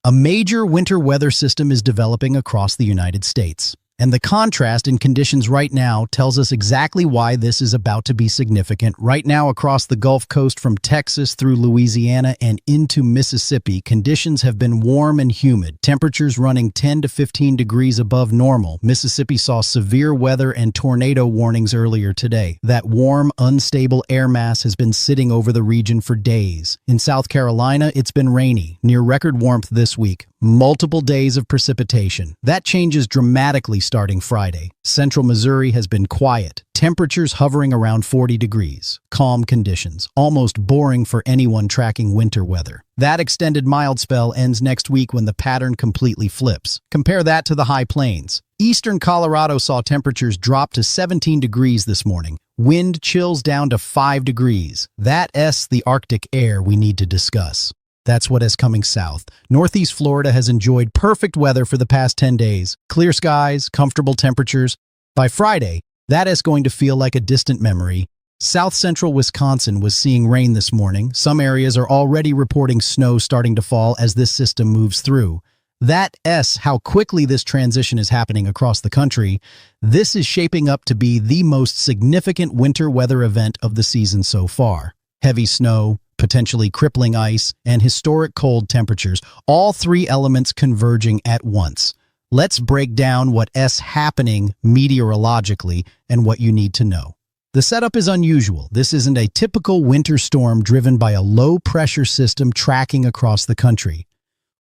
A major winter weather system is developing across the United States, and the contrast in conditions right now tells us exactly why this is about to be significant. Right now, across the Gulf Coast from Texas through Louisiana and into Mississippi, conditions have been warm and humid, temperatures running 10 to 15 degrees above normal. Mississippi saw severe weather and tornado warnings earlier today. That warm, unstable air mass has been sitting over the region for days. In South Carolina, it's been rainy, near record warmth this week. Multiple days of precipitation. That changes dramatically starting Friday. Central Missouri has been quiet. Temperatures hovering around 40 degrees. Calm conditions. Almost boring for anyone tracking winter weather. That extended mild spell ends next week when the pattern completely flips. Compare that to the high plains. Eastern Colorado saw temperatures drop to 17 degrees this morning. Wind chills down to 5 degrees. That's the Arctic air we need to discuss. That's what is coming south. Northeast Florida has enjoyed perfect weather for the past 10 days. Clear skies, comfortable temperatures. By Friday, that is going to feel like a distant memory. South central Wisconsin was seeing rain this morning. Some areas are already reporting snow starting to fall as this system moves through. That's how quickly this transition is happening across the country. This is shaping up to be the most significant winter weather event of the season so far. Heavy snow, potentially crippling ice, and historic cold temperatures, all three elements converging at once. Let's break down what's happening meteorologically and what you need to know. The setup is unusual. This isn't a typical winter storm driven by a low-pressure system tracking across the country.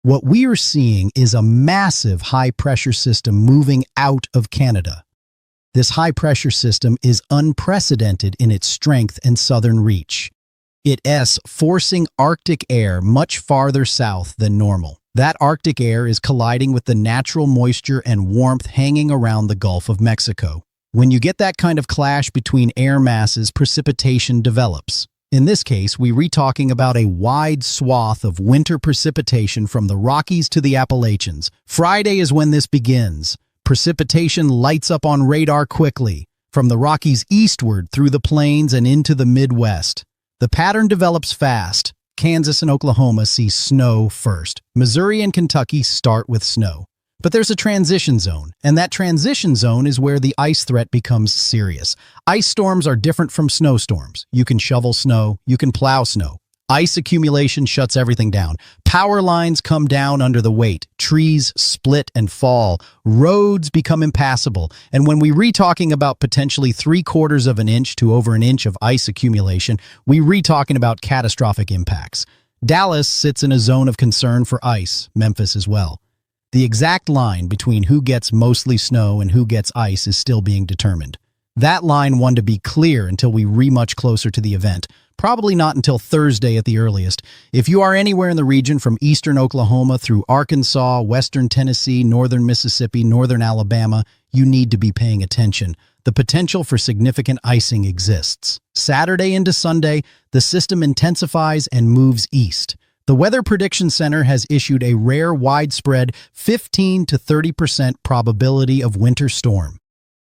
What we are seeing is a massive high-pressure system moving out of Canada. This high-pressure system is unprecedented in its strength and southern reach. It's forcing Arctic air much farther south than normal. That Arctic air is colliding with the natural moisture and warmth hanging around the Gulf of Mexico. When you get that kind of clash between air masses, precipitation develops. In this case, we're talking about a wide swath of winter precipitation from the Rockies to the Appalachians. Friday is when this begins. Precipitation lights up on radar quickly, from the Rockies eastward through the plains and into the Midwest. The pattern develops fast. Kansas and Oklahoma see snow first. Missouri and Kentucky start with snow. But there's a transition zone, and that transition zone is where the ice threat becomes serious. Ice storms are different from snowstorms. You can shovel snow, you can plow snow. Ice accumulation shuts everything down. Power lines come down under the weight. Trees split and fall. Roads become impassable. And when we're talking about potentially 3/4 of an inch to over an inch of ice accumulation, we're talking about catastrophic impacts. Dallas sits in a zone of concern for ice, Memphis as well. The exact line between who gets mostly snow and who gets ice is still being determined. That line won't be clear until we're much closer to the event. Probably not until Thursday at the earliest. If you are anywhere in the region from eastern Oklahoma through Arkansas, western Tennessee, northern Mississippi, northern Alabama, you need to be paying attention. The potential for significant icing exists. Saturday into Sunday, the system intensifies and moves east. The Weather Prediction Center has issued a rare widespread 15 to 30% probability of winter storm.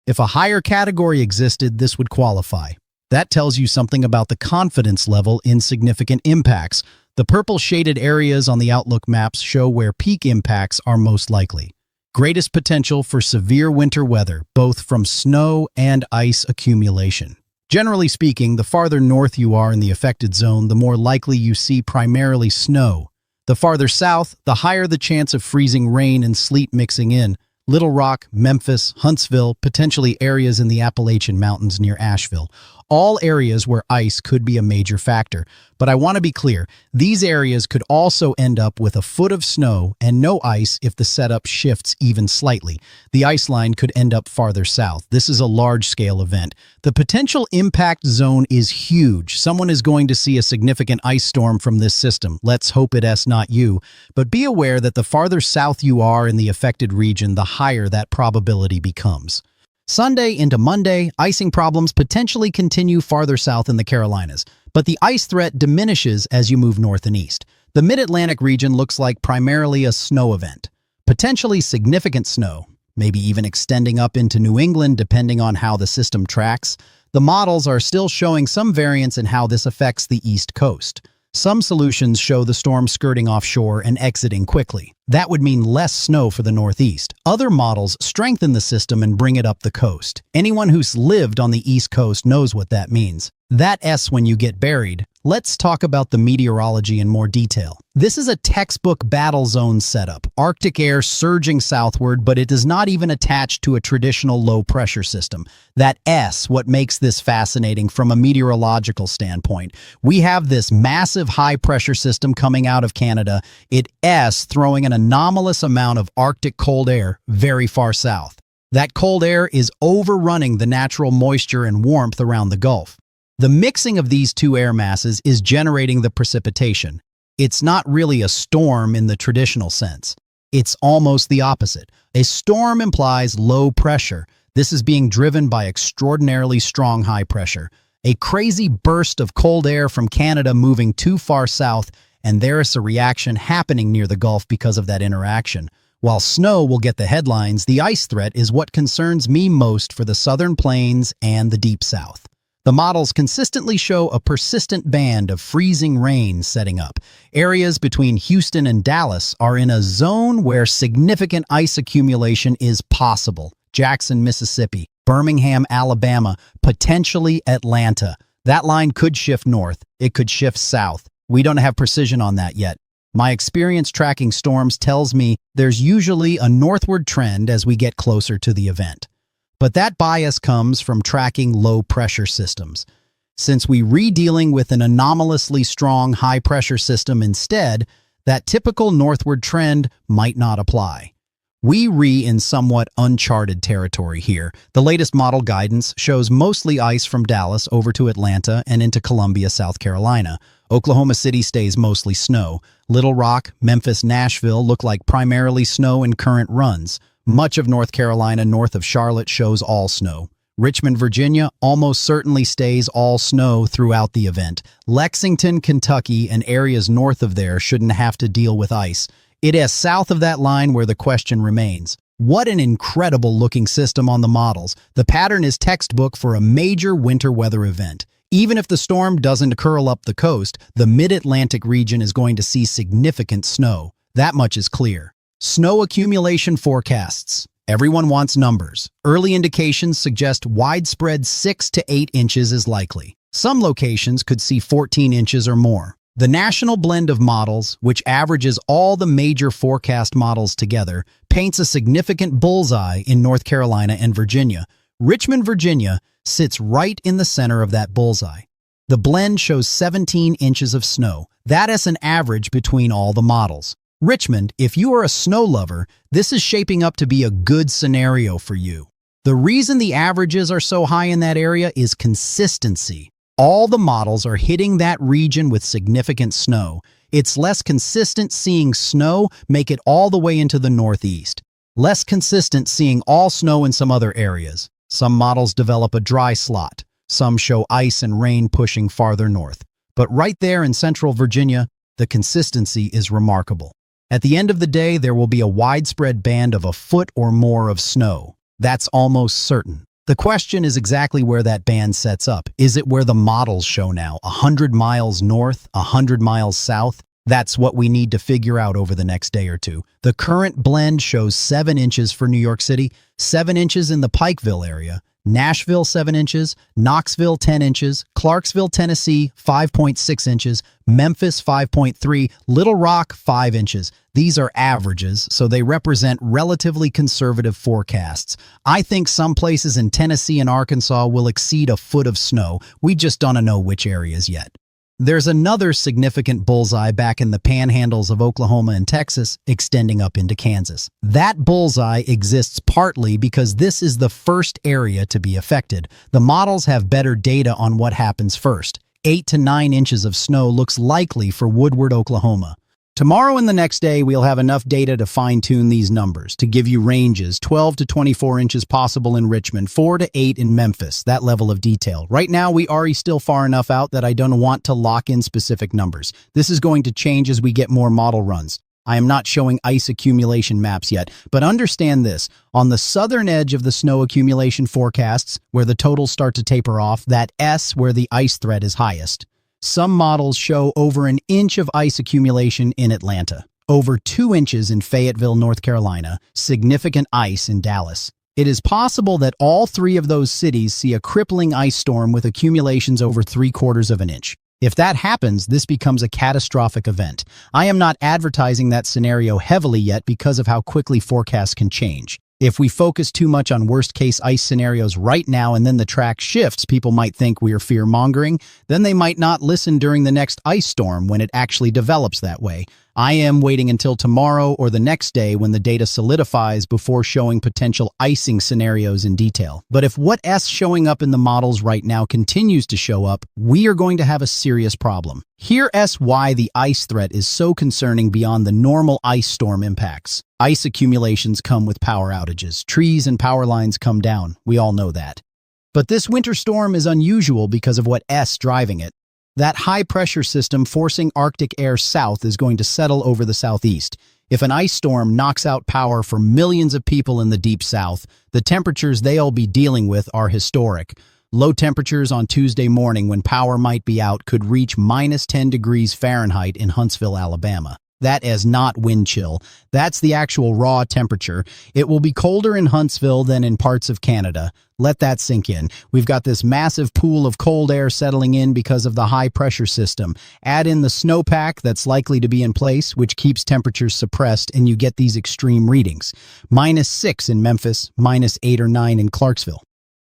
If a higher category existed, this would qualify. That tells you something about the confidence level in significant impacts. The purple shaded areas on the Outlook maps show where peak impacts are most likely. Greatest potential for severe winter weather, both from snow and ice accumulation. Generally speaking, the farther north you are in the affected zone, the more likely you see primarily snow. The farther south, the higher the chance of freezing rain and sleet mixing in. Little Rock, Memphis, Huntsville, potentially areas in the Appalachian Mountains near Asheville. All areas where ice could be a major factor. But I want to be clear, these areas could also end up with a foot of snow and no ice if the setup shifts even slightly. The ice line could end up farther south. This is a large-scale event. The potential impact zone is huge. Someone is going to see a significant ice storm from this system. Let's hope it's not you. But be aware that the farther south you are in the affected region, the higher that probability becomes. Sunday into Monday, icing problems potentially continue farther south in the Carolinas, but the ice threat diminishes as you move north and east. The Mid-Atlantic region looks like primarily a snow event. Potentially significant snow, maybe even extending up into New England depending on how the system tracks. The models are still showing some variance in how this affects the East Coast. Some solutions show the storm skirting offshore and exiting quickly. That would mean less snow for the Northeast. Other models strengthen the system and bring it up the coast. Anyone who's lived on the East Coast knows what that means. That S when you get buried. Let's talk about the meteorology in more detail. This is a textbook battle zone setup. Arctic air surging southward, but it is not even attached to a traditional low-pressure system. That S, what makes this fascinating from a meteorological standpoint. We have this massive high-pressure system coming out of Canada. It S throwing an anomalous amount of Arctic cold air very far south. That cold air is overrunning the natural moisture and warmth around the Gulf. The mixing of these two air masses is generating the precipitation. It's not really a storm in the traditional sense. It's almost the opposite. A storm implies low pressure. This is being driven by extraordinarily strong high pressure. A crazy burst of cold air from Canada moving too far south, and there is a reaction happening near the Gulf because of that interaction. While snow will get the headlines, the ice threat is what concerns me most for the southern plains and the deep south. The models consistently show a persistent band of freezing rain setting up. Areas between Houston and Dallas are in a zone where significant ice accumulation is possible. Jackson, Mississippi, Birmingham, Alabama, potentially Atlanta. That line could shift north. It could shift south. We don't have precision on that yet. My experience tracking storms tells me there's usually a northward trend as we get closer to the event. But that bias comes from tracking low-pressure systems. Since we're dealing with an anomalously strong high-pressure system instead, that typical northward trend might not apply. We're in somewhat uncharted territory here. The latest model guidance shows mostly ice from Dallas over to Atlanta and into Columbia, South Carolina. Oklahoma City stays mostly snow. Little Rock, Memphis, Nashville look like primarily snow and current runs. Much of North Carolina north of Charlotte shows all snow. Richmond, Virginia almost certainly stays all snow throughout the event. Lexington, Kentucky, and areas north of there shouldn't have to deal with ice. It is south of that line where the question remains. What an incredible looking system on the models. The pattern is textbook for a major winter weather event. Even if the storm doesn't curl up the coast, the mid-Atlantic region is going to see significant snow. That much is clear. Snow accumulation forecasts. Everyone wants numbers. Early indications suggest widespread 6 to 8 inches is likely. Some locations could see 14 inches or more. The national blend of models, which averages all the major forecast models together, paints a significant bullseye in North Carolina and Virginia. Richmond, Virginia sits right in the center of that bullseye. The blend shows 17 inches of snow. That is an average between all the models. Richmond, if you are a snow lover, this is shaping up to be a good scenario for you. The reason the averages are so high in that area is consistency. All the models are hitting that region with significant snow. It's less consistent seeing snow make it all the way into the Northeast. Less consistent seeing all snow in some other areas. Some models develop a dry slot. Some show ice and rain pushing farther north. But right there in central Virginia, the consistency is remarkable. At the end of the day, there will be a widespread band of a foot or more of snow. That's almost certain. The question is exactly where that band sets up. Is it where the models show now, 100 miles north, 100 miles south? That's what we need to figure out over the next day or two. The current blend shows 7 inches for New York City, 7 inches in the Pikeville area, Nashville 7 inches, Knoxville 10 inches, Clarksville, Tennessee 5.6 inches, Memphis 5.3, Little Rock 5 inches. These are averages, so they represent relatively conservative forecasts. I think some places in Tennessee and Arkansas will exceed a foot of snow. We just don't know which areas yet. There's another significant bullseye back in the panhandles of Oklahoma and Texas, extending up into Kansas. That bullseye exists partly because this is the first area to be affected. The models have better data on what happens first. 8 to 9 inches of snow looks likely for Woodward, Oklahoma. Tomorrow and the next day, we'll have enough data to fine-tune these numbers, to give you ranges, 12 to 24 inches possible in Richmond, 4 to 8 in Memphis, that level of detail. Right now, we are still far enough out that I don't want to lock in specific numbers. This is going to change as we get more model runs. I am not showing ice accumulation maps yet, but understand this. On the southern edge of the snow accumulation forecasts, where the totals start to taper off, that S where the ice threat is highest. Some models show over an inch of ice accumulation in Atlanta. over 2 inches in Fayetteville, North Carolina, significant ice in Dallas. It is possible that all 3 of those cities see a crippling ice storm with accumulations over 3/4 of an inch. If that happens, this becomes a catastrophic event. I am not advertising that scenario heavily yet because of how quickly forecasts can change. If we focus too much on worst-case ice scenarios right now and then the track shifts, people might think we are fear-mongering. Then they might not listen during the next ice storm when it actually develops that way. I am waiting until tomorrow or the next day when the data solidifies before showing potential icing scenarios in detail. But if what S showing up in the models right now continues to show up, we are going to have a serious problem. Here is why the ice threat is so concerning beyond the normal ice storm impacts. Ice accumulations come with power outages. Trees and power lines come down. We all know that. But this winter storm is unusual because of what S driving it. That high-pressure system forcing Arctic air south is going to settle over the southeast. If an ice storm knocks out power for millions of people in the deep south, the temperatures they'll be dealing with are historic. Low temperatures on Tuesday morning when power might be out could reach -10 degrees Fahrenheit in Huntsville, Alabama. That is not wind chill. That's the actual raw temperature. It will be colder in Huntsville than in parts of Canada. Let that sink in. We've got this massive pool of cold air settling in because of the high-pressure system. Add in the snowpack that's likely to be in place, which keeps temperatures suppressed, and you get these extreme readings. -6 in Memphis, -8 or 9 in Clarksville.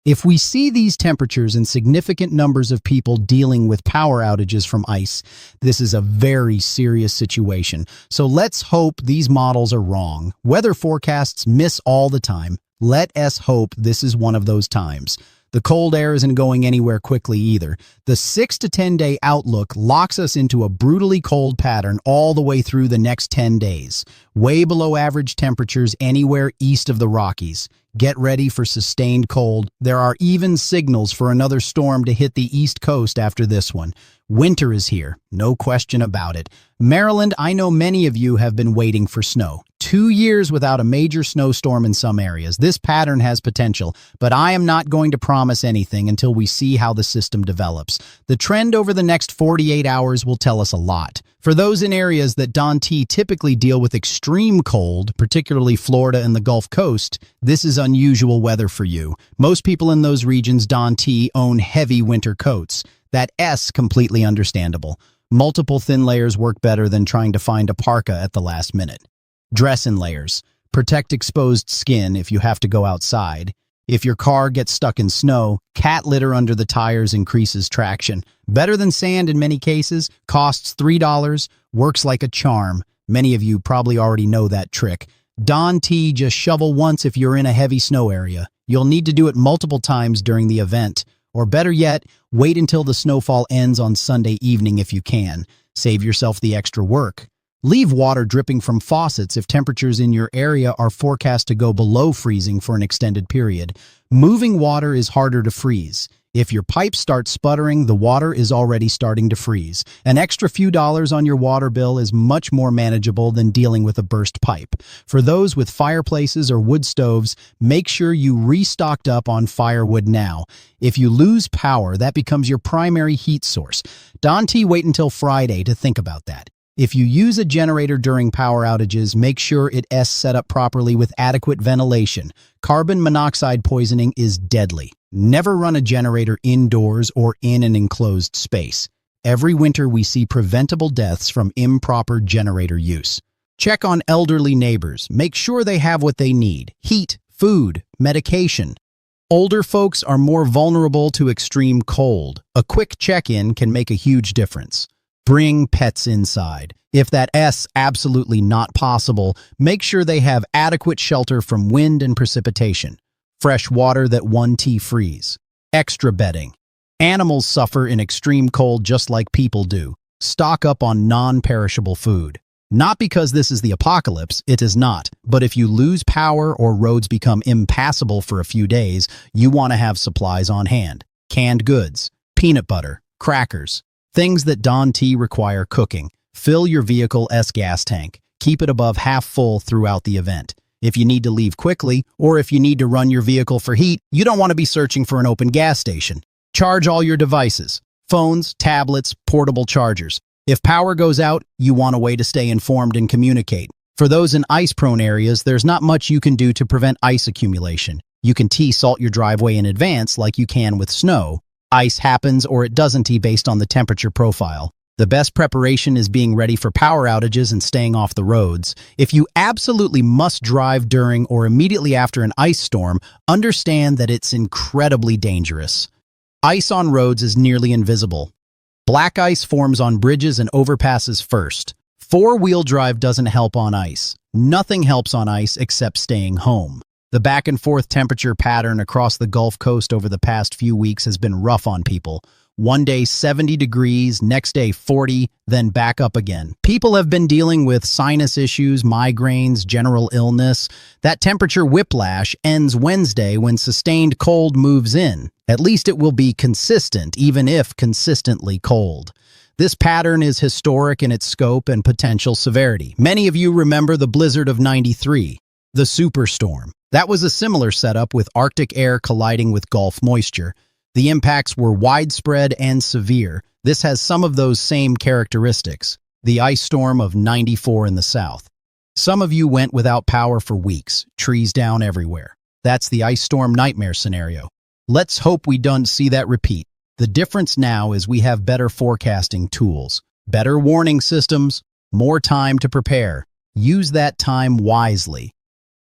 If we see these temperatures and significant numbers of people dealing with power outages from ice, this is a very serious situation. So let's hope these models are wrong. Weather forecasts miss all the time. Let us hope this is one of those times. The cold air isn't going anywhere quickly either. The 6 to 10 day outlook locks us into a brutally cold pattern all the way through the next 10 days. Way below average temperatures anywhere east of the Rockies. Get ready for sustained cold. There are even signals for another storm to hit the East Coast after this one. Winter is here, no question about it. Maryland, I know many of you have been waiting for snow. 2 years without a major snowstorm in some areas. This pattern has potential, but I am not going to promise anything until we see how the system develops. The trend over the next 48 hours will tell us a lot. For those in areas that Don T typically deal with extreme cold, particularly Florida and the Gulf Coast, this is unusual weather for you. Most people in those regions, Don T, own heavy winter coats. That S completely understandable. Multiple thin layers work better than trying to find a parka at the last minute. Dress in layers. Protect exposed skin if you have to go outside. If your car gets stuck in snow, cat litter under the tires increases traction. Better than sand in many cases, costs $3, works like a charm. Many of you probably already know that trick. Don T, just shovel once if you're in a heavy snow area. You'll need to do it multiple times during the event. Or better yet, wait until the snowfall ends on Sunday evening if you can. Save yourself the extra work. Leave water dripping from faucets if temperatures in your area are forecast to go below freezing for an extended period. Moving water is harder to freeze. If your pipes start sputtering, the water is already starting to freeze. An extra few dollars on your water bill is much more manageable than dealing with a burst pipe. For those with fireplaces or wood stoves, make sure you restocked up on firewood now. If you lose power, that becomes your primary heat source. Don T, wait until Friday to think about that. If you use a generator during power outages, make sure it is set up properly with adequate ventilation. Carbon monoxide poisoning is deadly. Never run a generator indoors or in an enclosed space. Every winter we see preventable deaths from improper generator use. Check on elderly neighbors. Make sure they have what they need: heat, food, medication. Older folks are more vulnerable to extreme cold. A quick check-in can make a huge difference. Bring pets inside. If that is absolutely not possible, make sure they have adequate shelter from wind and precipitation. Fresh water that won't freeze. Extra bedding. Animals suffer in extreme cold just like people do. Stock up on non-perishable food. Not because this is the apocalypse, it is not, but if you lose power or roads become impassable for a few days, you want to have supplies on hand. Canned goods, peanut butter, crackers. Things that Don T require cooking. Fill your vehicle's gas tank. Keep it above half full throughout the event. If you need to leave quickly, or if you need to run your vehicle for heat, you don't want to be searching for an open gas station. Charge all your devices. Phones, tablets, portable chargers. If power goes out, you want a way to stay informed and communicate. For those in ice-prone areas, there's not much you can do to prevent ice accumulation. You can salt your driveway in advance like you can with snow. Ice happens or it doesn't based on the temperature profile. The best preparation is being ready for power outages and staying off the roads. If you absolutely must drive during or immediately after an ice storm, understand that it's incredibly dangerous. Ice on roads is nearly invisible. Black ice forms on bridges and overpasses first. Four-wheel drive doesn't help on ice. Nothing helps on ice except staying home. The back-and-forth temperature pattern across the Gulf Coast over the past few weeks has been rough on people. One day 70 degrees, next day 40, then back up again. People have been dealing with sinus issues, migraines, general illness. That temperature whiplash ends Wednesday when sustained cold moves in. At least it will be consistent, even if consistently cold. This pattern is historic in its scope and potential severity. Many of you remember the blizzard of '93, the superstorm. That was a similar setup with Arctic air colliding with Gulf moisture. The impacts were widespread and severe. This has some of those same characteristics. The ice storm of '94 in the south. Some of you went without power for weeks, trees down everywhere. That's the ice storm nightmare scenario. Let's hope we don't see that repeat. The difference now is we have better forecasting tools, better warning systems, more time to prepare. Use that time wisely.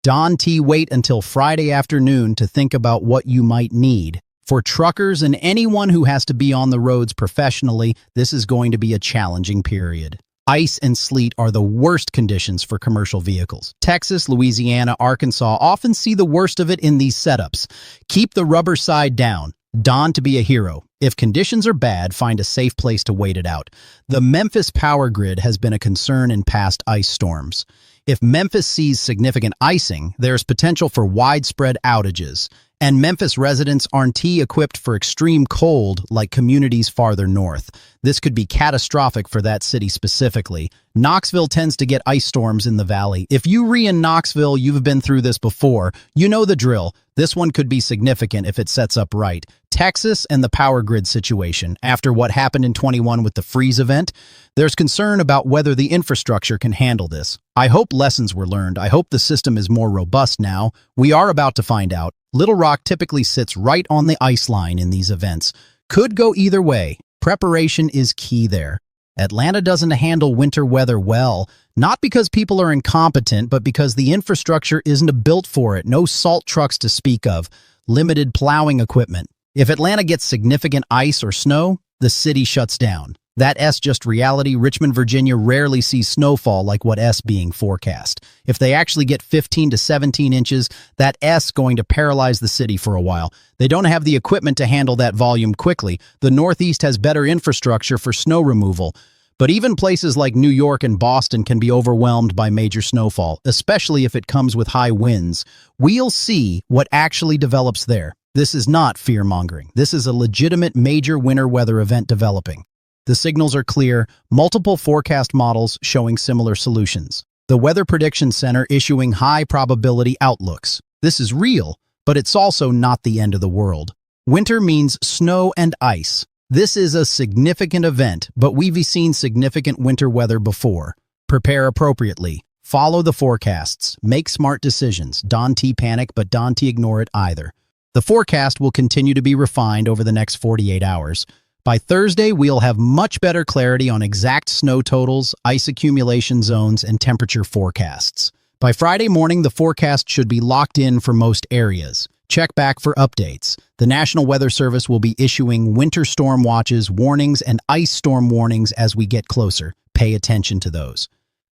Don't wait until Friday afternoon to think about what you might need. For truckers and anyone who has to be on the roads professionally, this is going to be a challenging period. Ice and sleet are the worst conditions for commercial vehicles. Texas, Louisiana, Arkansas often see the worst of it in these setups. Keep the rubber side down. Don't be a hero. If conditions are bad, find a safe place to wait it out. The Memphis power grid has been a concern in past ice storms. If Memphis sees significant icing, there's potential for widespread outages. And Memphis residents aren't equipped for extreme cold like communities farther north. This could be catastrophic for that city specifically. Knoxville tends to get ice storms in the valley. If you're in Knoxville, you've been through this before. You know the drill. This one could be significant if it sets up right. Texas and the power grid situation. After what happened in '21 with the freeze event, there's concern about whether the infrastructure can handle this. I hope lessons were learned. I hope the system is more robust now. We are about to find out. Little Rock typically sits right on the ice line in these events. Could go either way. Preparation is key there. Atlanta doesn't handle winter weather well, not because people are incompetent, but because the infrastructure isn't built for it. No salt trucks to speak of, limited plowing equipment. If Atlanta gets significant ice or snow, the city shuts down. That's just reality. Richmond, Virginia rarely sees snowfall like what's being forecast. If they actually get 15 to 17 inches, that's going to paralyze the city for a while. They don't have the equipment to handle that volume quickly. The Northeast has better infrastructure for snow removal. But even places like New York and Boston can be overwhelmed by major snowfall, especially if it comes with high winds. We'll see what actually develops there. This is not fear-mongering. This is a legitimate major winter weather event developing. The signals are clear, multiple forecast models showing similar solutions. The Weather Prediction Center issuing high-probability outlooks. This is real, but it's also not the end of the world. Winter means snow and ice. This is a significant event, but we've seen significant winter weather before. Prepare appropriately. Follow the forecasts. Make smart decisions. Don't panic, but don't ignore it either. The forecast will continue to be refined over the next 48 hours. By Thursday, we'll have much better clarity on exact snow totals, ice accumulation zones, and temperature forecasts. By Friday morning, the forecast should be locked in for most areas. Check back for updates. The National Weather Service will be issuing winter storm watches, warnings, and ice storm warnings as we get closer. Pay attention to those.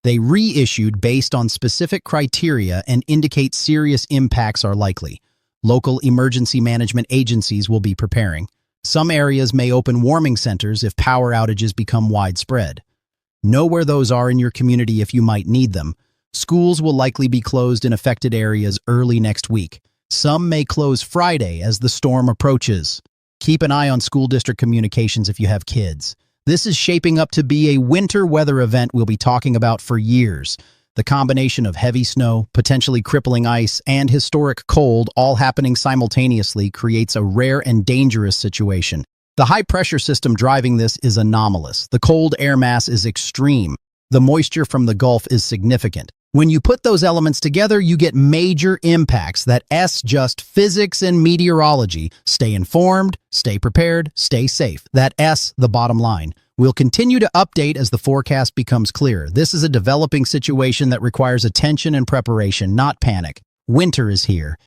They reissued based on specific criteria and indicate serious impacts are likely. Local emergency management agencies will be preparing. Some areas may open warming centers if power outages become widespread. Know where those are in your community if you might need them. Schools will likely be closed in affected areas early next week. Some may close Friday as the storm approaches. Keep an eye on school district communications if you have kids. This is shaping up to be a winter weather event we'll be talking about for years. The combination of heavy snow, potentially crippling ice, and historic cold all happening simultaneously creates a rare and dangerous situation. The high-pressure system driving this is anomalous. The cold air mass is extreme. The moisture from the Gulf is significant. When you put those elements together, you get major impacts. That S, just physics and meteorology. Stay informed, stay prepared, stay safe. That S, the bottom line. We'll continue to update as the forecast becomes clearer. This is a developing situation that requires attention and preparation, not panic. Winter is here,